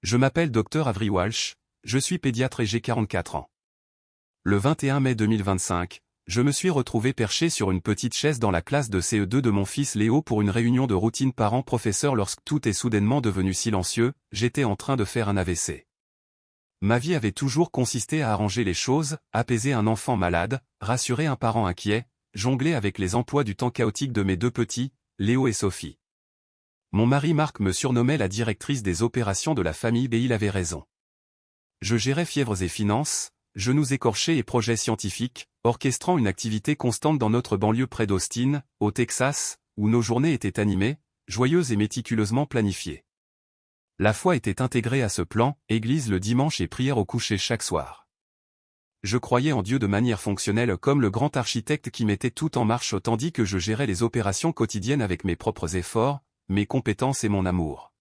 Je m'appelle Dr Avery Walsh, je suis pédiatre et j'ai 44 ans. Le 21 mai 2025, je me suis retrouvé perché sur une petite chaise dans la classe de CE2 de mon fils Léo pour une réunion de routine parents-professeurs lorsque tout est soudainement devenu silencieux, j'étais en train de faire un AVC. Ma vie avait toujours consisté à arranger les choses, apaiser un enfant malade, rassurer un parent inquiet, jongler avec les emplois du temps chaotique de mes deux petits, Léo et Sophie. Mon mari Marc me surnommait la directrice des opérations de la famille et il avait raison. Je gérais fièvres et finances, genoux écorchés et projets scientifiques, orchestrant une activité constante dans notre banlieue près d'Austin, au Texas, où nos journées étaient animées, joyeuses et méticuleusement planifiées. La foi était intégrée à ce plan, église le dimanche et prière au coucher chaque soir. Je croyais en Dieu de manière fonctionnelle comme le grand architecte qui mettait tout en marche tandis que je gérais les opérations quotidiennes avec mes propres efforts, mes compétences et mon amour.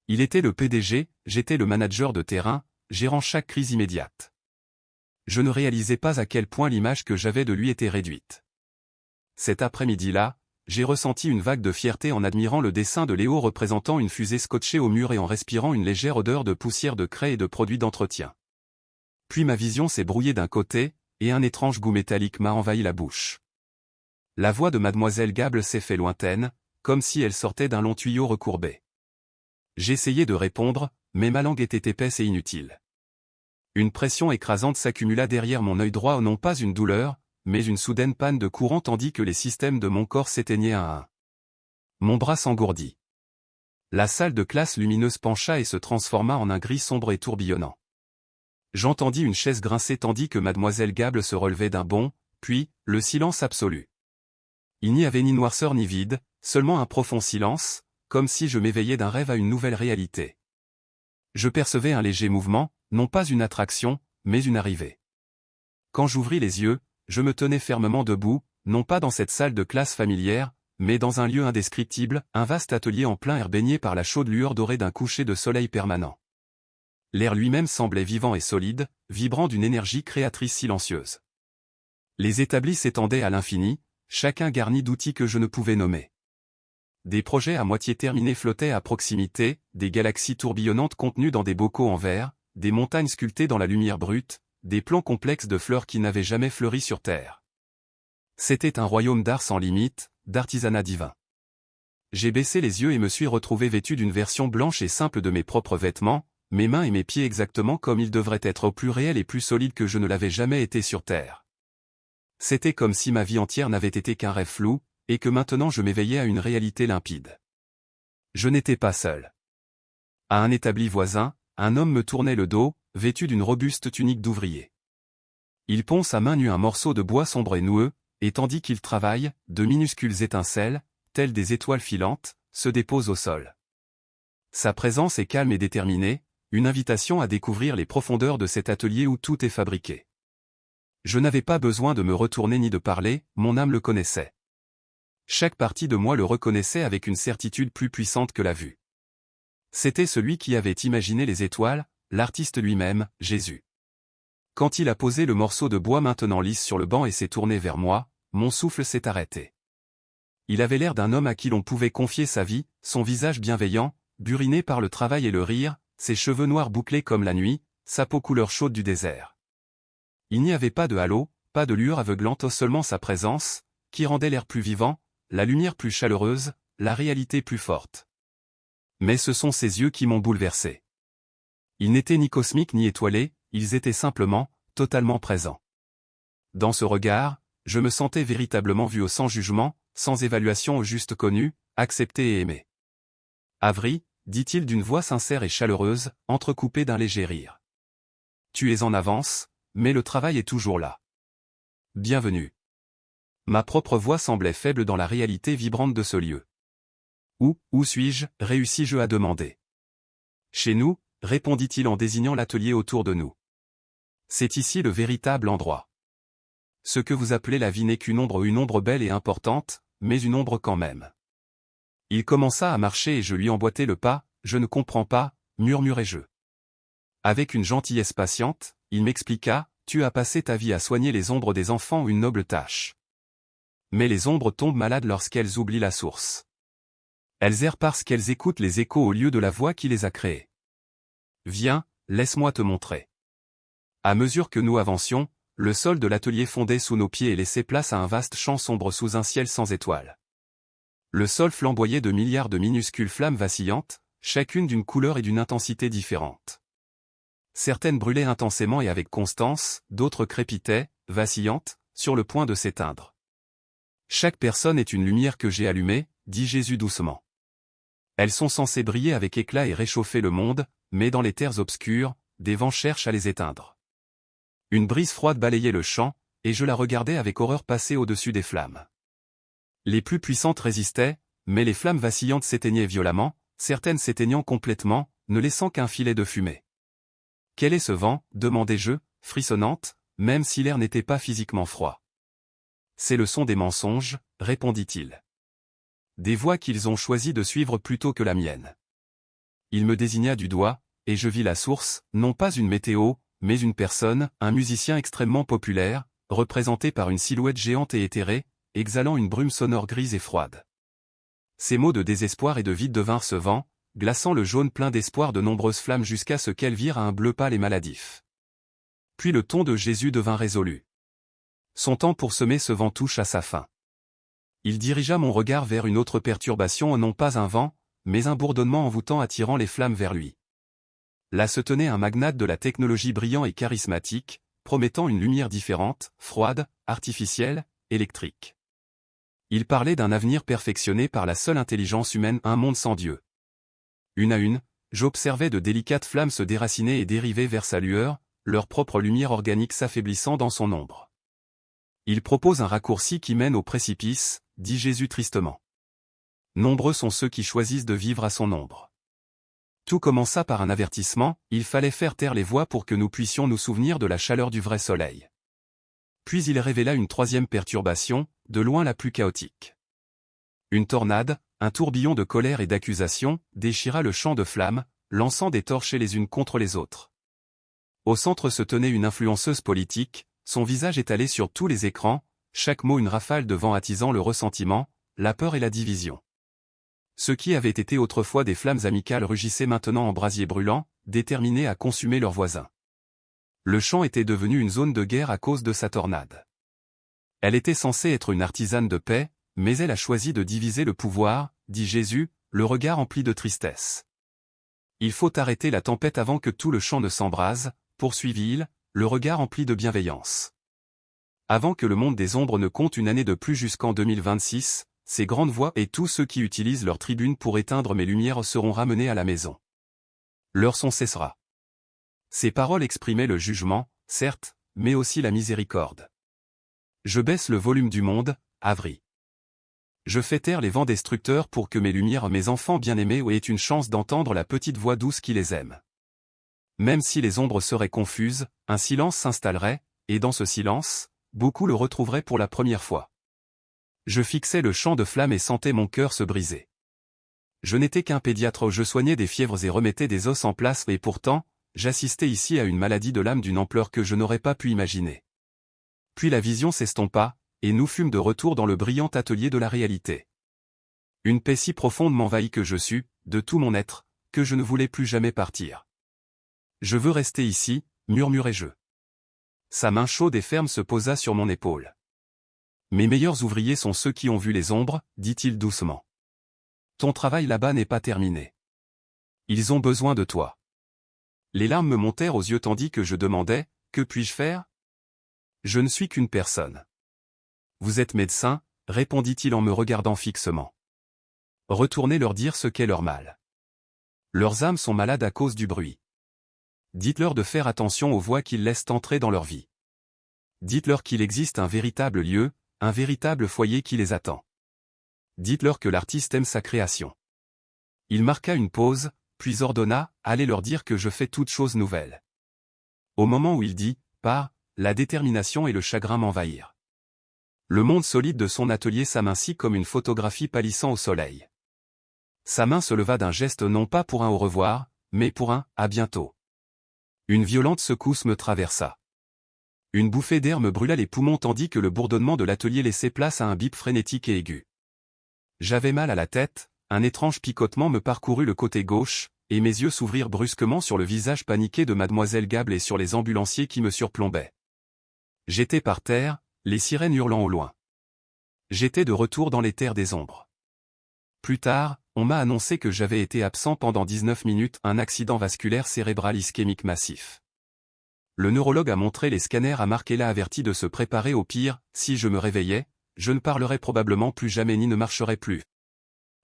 Il était le PDG, j'étais le manager de terrain, gérant chaque crise immédiate. Je ne réalisais pas à quel point l'image que j'avais de lui était réduite. Cet après-midi-là, j'ai ressenti une vague de fierté en admirant le dessin de Léo représentant une fusée scotchée au mur et en respirant une légère odeur de poussière de craie et de produits d'entretien. Puis ma vision s'est brouillée d'un côté, et un étrange goût métallique m'a envahi la bouche. La voix de mademoiselle Gable s'est fait lointaine, comme si elle sortait d'un long tuyau recourbé. J'essayai de répondre, mais ma langue était épaisse et inutile. Une pression écrasante s'accumula derrière mon œil droit, non pas une douleur, mais une soudaine panne de courant tandis que les systèmes de mon corps s'éteignaient un à un. Mon bras s'engourdit. La salle de classe lumineuse pencha et se transforma en un gris sombre et tourbillonnant. J'entendis une chaise grincer tandis que mademoiselle Gable se relevait d'un bond, puis, le silence absolu. Il n'y avait ni noirceur ni vide, seulement un profond silence, comme si je m'éveillais d'un rêve à une nouvelle réalité. Je percevais un léger mouvement, non pas une attraction, mais une arrivée. Quand j'ouvris les yeux, je me tenais fermement debout, non pas dans cette salle de classe familière, mais dans un lieu indescriptible, un vaste atelier en plein air baigné par la chaude lueur dorée d'un coucher de soleil permanent. L'air lui-même semblait vivant et solide, vibrant d'une énergie créatrice silencieuse. Les établis s'étendaient à l'infini, chacun garni d'outils que je ne pouvais nommer. Des projets à moitié terminés flottaient à proximité, des galaxies tourbillonnantes contenues dans des bocaux en verre, des montagnes sculptées dans la lumière brute, des plans complexes de fleurs qui n'avaient jamais fleuri sur Terre. C'était un royaume d'art sans limite, d'artisanat divin. J'ai baissé les yeux et me suis retrouvé vêtu d'une version blanche et simple de mes propres vêtements, mes mains et mes pieds exactement comme ils devraient être, au plus réel et plus solide que je ne l'avais jamais été sur Terre. C'était comme si ma vie entière n'avait été qu'un rêve flou, et que maintenant je m'éveillais à une réalité limpide. Je n'étais pas seul. À un établi voisin, un homme me tournait le dos, vêtu d'une robuste tunique d'ouvrier. Il ponce à main nue un morceau de bois sombre et noueux, et tandis qu'il travaille, de minuscules étincelles, telles des étoiles filantes, se déposent au sol. Sa présence est calme et déterminée, une invitation à découvrir les profondeurs de cet atelier où tout est fabriqué. Je n'avais pas besoin de me retourner ni de parler, mon âme le connaissait. Chaque partie de moi le reconnaissait avec une certitude plus puissante que la vue. C'était celui qui avait imaginé les étoiles, l'artiste lui-même, Jésus. Quand il a posé le morceau de bois maintenant lisse sur le banc et s'est tourné vers moi, mon souffle s'est arrêté. Il avait l'air d'un homme à qui l'on pouvait confier sa vie, son visage bienveillant, buriné par le travail et le rire, ses cheveux noirs bouclés comme la nuit, sa peau couleur chaude du désert. Il n'y avait pas de halo, pas de lueur aveuglante, seulement sa présence, qui rendait l'air plus vivant, la lumière plus chaleureuse, la réalité plus forte. Mais ce sont ses yeux qui m'ont bouleversé. Ils n'étaient ni cosmiques ni étoilés, ils étaient simplement, totalement présents. Dans ce regard, je me sentais véritablement vu, sans jugement, sans évaluation, au juste connu, accepté et aimé. Avery, dit-il d'une voix sincère et chaleureuse, entrecoupée d'un léger rire. Tu es en avance, mais le travail est toujours là. Bienvenue. Ma propre voix semblait faible dans la réalité vibrante de ce lieu. Où suis-je, réussis-je à demander. Chez nous, répondit-il en désignant l'atelier autour de nous. C'est ici le véritable endroit. Ce que vous appelez la vie n'est qu'une ombre belle et importante, mais une ombre quand même. Il commença à marcher et je lui emboîtai le pas, je ne comprends pas, murmurai-je. Avec une gentillesse patiente, il m'expliqua, tu as passé ta vie à soigner les ombres des enfants, une noble tâche. Mais les ombres tombent malades lorsqu'elles oublient la source. Elles errent parce qu'elles écoutent les échos au lieu de la voix qui les a créées. Viens, laisse-moi te montrer. À mesure que nous avancions, le sol de l'atelier fondait sous nos pieds et laissait place à un vaste champ sombre sous un ciel sans étoiles. Le sol flamboyait de milliards de minuscules flammes vacillantes, chacune d'une couleur et d'une intensité différentes. Certaines brûlaient intensément et avec constance, d'autres crépitaient, vacillantes, sur le point de s'éteindre. Chaque personne est une lumière que j'ai allumée, dit Jésus doucement. Elles sont censées briller avec éclat et réchauffer le monde, mais dans les terres obscures, des vents cherchent à les éteindre. Une brise froide balayait le champ, et je la regardais avec horreur passer au-dessus des flammes. Les plus puissantes résistaient, mais les flammes vacillantes s'éteignaient violemment, certaines s'éteignant complètement, ne laissant qu'un filet de fumée. « Quel est ce vent » demandai-je, frissonnante, même si l'air n'était pas physiquement froid. « C'est le son des mensonges » répondit-il. « Des voix qu'ils ont choisi de suivre plutôt que la mienne. » Il me désigna du doigt, et je vis la source, non pas une météo, mais une personne, un musicien extrêmement populaire, représenté par une silhouette géante et éthérée, exhalant une brume sonore grise et froide. Ces mots de désespoir et de vide devinrent ce vent, glaçant le jaune plein d'espoir de nombreuses flammes jusqu'à ce qu'elles virent à un bleu pâle et maladif. Puis le ton de Jésus devint résolu. Son temps pour semer ce vent touche à sa fin. Il dirigea mon regard vers une autre perturbation, non pas un vent, mais un bourdonnement envoûtant attirant les flammes vers lui. Là se tenait un magnate de la technologie brillant et charismatique, promettant une lumière différente, froide, artificielle, électrique. Il parlait d'un avenir perfectionné par la seule intelligence humaine, un monde sans Dieu. Une à une, j'observais de délicates flammes se déraciner et dériver vers sa lueur, leur propre lumière organique s'affaiblissant dans son ombre. Il propose un raccourci qui mène au précipice, dit Jésus tristement. Nombreux sont ceux qui choisissent de vivre à son ombre. Tout commença par un avertissement, il fallait faire taire les voix pour que nous puissions nous souvenir de la chaleur du vrai soleil. Puis il révéla une troisième perturbation, de loin la plus chaotique. Une tornade, un tourbillon de colère et d'accusation, déchira le champ de flammes, lançant des torches les unes contre les autres. Au centre se tenait une influenceuse politique, son visage étalé sur tous les écrans, chaque mot une rafale de vent attisant le ressentiment, la peur et la division. Ce qui avait été autrefois des flammes amicales rugissait maintenant en brasiers brûlants, déterminés à consumer leurs voisins. Le champ était devenu une zone de guerre à cause de sa tornade. Elle était censée être une artisane de paix, mais elle a choisi de diviser le pouvoir, dit Jésus, le regard empli de tristesse. Il faut arrêter la tempête avant que tout le champ ne s'embrase, poursuivit-il, le regard empli de bienveillance. Avant que le monde des ombres ne compte une année de plus jusqu'en 2026, ces grandes voix et tous ceux qui utilisent leur tribune pour éteindre mes lumières seront ramenés à la maison. Leur son cessera. Ces paroles exprimaient le jugement, certes, mais aussi la miséricorde. Je baisse le volume du monde, Avri. Je fais taire les vents destructeurs pour que mes lumières, mes enfants bien-aimés aient une chance d'entendre la petite voix douce qui les aime. Même si les ombres seraient confuses, un silence s'installerait, et dans ce silence, beaucoup le retrouveraient pour la première fois. Je fixais le champ de flammes et sentais mon cœur se briser. Je n'étais qu'un pédiatre, je soignais des fièvres et remettais des os en place, et pourtant, j'assistais ici à une maladie de l'âme d'une ampleur que je n'aurais pas pu imaginer. Puis la vision s'estompa, et nous fûmes de retour dans le brillant atelier de la réalité. Une paix si profonde m'envahit que je sus, de tout mon être, que je ne voulais plus jamais partir. Je veux rester ici, murmurai-je. Sa main chaude et ferme se posa sur mon épaule. Mes meilleurs ouvriers sont ceux qui ont vu les ombres, dit-il doucement. Ton travail là-bas n'est pas terminé. Ils ont besoin de toi. Les larmes me montèrent aux yeux tandis que je demandais, que puis-je faire ? Je ne suis qu'une personne. Vous êtes médecin, répondit-il en me regardant fixement. Retournez leur dire ce qu'est leur mal. Leurs âmes sont malades à cause du bruit. Dites-leur de faire attention aux voix qu'ils laissent entrer dans leur vie. Dites-leur qu'il existe un véritable lieu, un véritable foyer qui les attend. Dites-leur que l'artiste aime sa création. Il marqua une pause, puis ordonna, allez leur dire que je fais toutes choses nouvelles. Au moment où il dit, pars, la détermination et le chagrin m'envahirent. Le monde solide de son atelier s'amincit comme une photographie pâlissant au soleil. Sa main se leva d'un geste non pas pour un au revoir, mais pour un à bientôt. Une violente secousse me traversa. Une bouffée d'air me brûla les poumons tandis que le bourdonnement de l'atelier laissait place à un bip frénétique et aigu. J'avais mal à la tête, un étrange picotement me parcourut le côté gauche, et mes yeux s'ouvrirent brusquement sur le visage paniqué de mademoiselle Gable et sur les ambulanciers qui me surplombaient. J'étais par terre, les sirènes hurlant au loin. J'étais de retour dans les terres des ombres. Plus tard, on m'a annoncé que j'avais été absent pendant 19 minutes, un accident vasculaire cérébral ischémique massif. Le neurologue a montré les scanners à Mark et l'a averti de se préparer au pire. Si je me réveillais, je ne parlerais probablement plus jamais ni ne marcherais plus.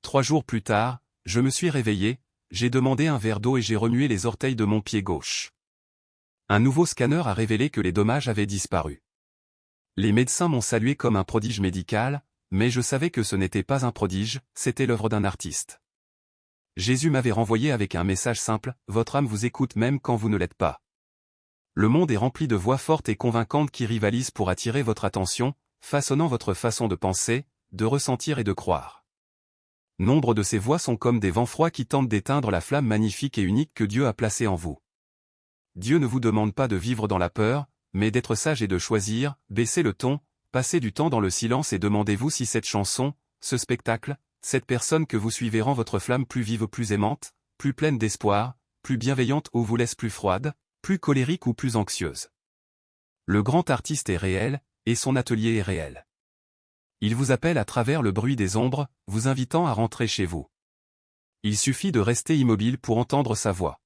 3 jours plus tard, je me suis réveillé, j'ai demandé un verre d'eau et j'ai remué les orteils de mon pied gauche. Un nouveau scanner a révélé que les dommages avaient disparu. Les médecins m'ont salué comme un prodige médical, mais je savais que ce n'était pas un prodige, c'était l'œuvre d'un artiste. Jésus m'avait renvoyé avec un message simple, votre âme vous écoute même quand vous ne l'êtes pas. Le monde est rempli de voix fortes et convaincantes qui rivalisent pour attirer votre attention, façonnant votre façon de penser, de ressentir et de croire. Nombre de ces voix sont comme des vents froids qui tentent d'éteindre la flamme magnifique et unique que Dieu a placée en vous. Dieu ne vous demande pas de vivre dans la peur, mais d'être sage et de choisir, baissez le ton, passez du temps dans le silence et demandez-vous si cette chanson, ce spectacle, cette personne que vous suivez rend votre flamme plus vive, plus aimante, plus pleine d'espoir, plus bienveillante ou vous laisse plus froide, plus colérique ou plus anxieuse. Le grand artiste est réel, et son atelier est réel. Il vous appelle à travers le bruit des ombres, vous invitant à rentrer chez vous. Il suffit de rester immobile pour entendre sa voix.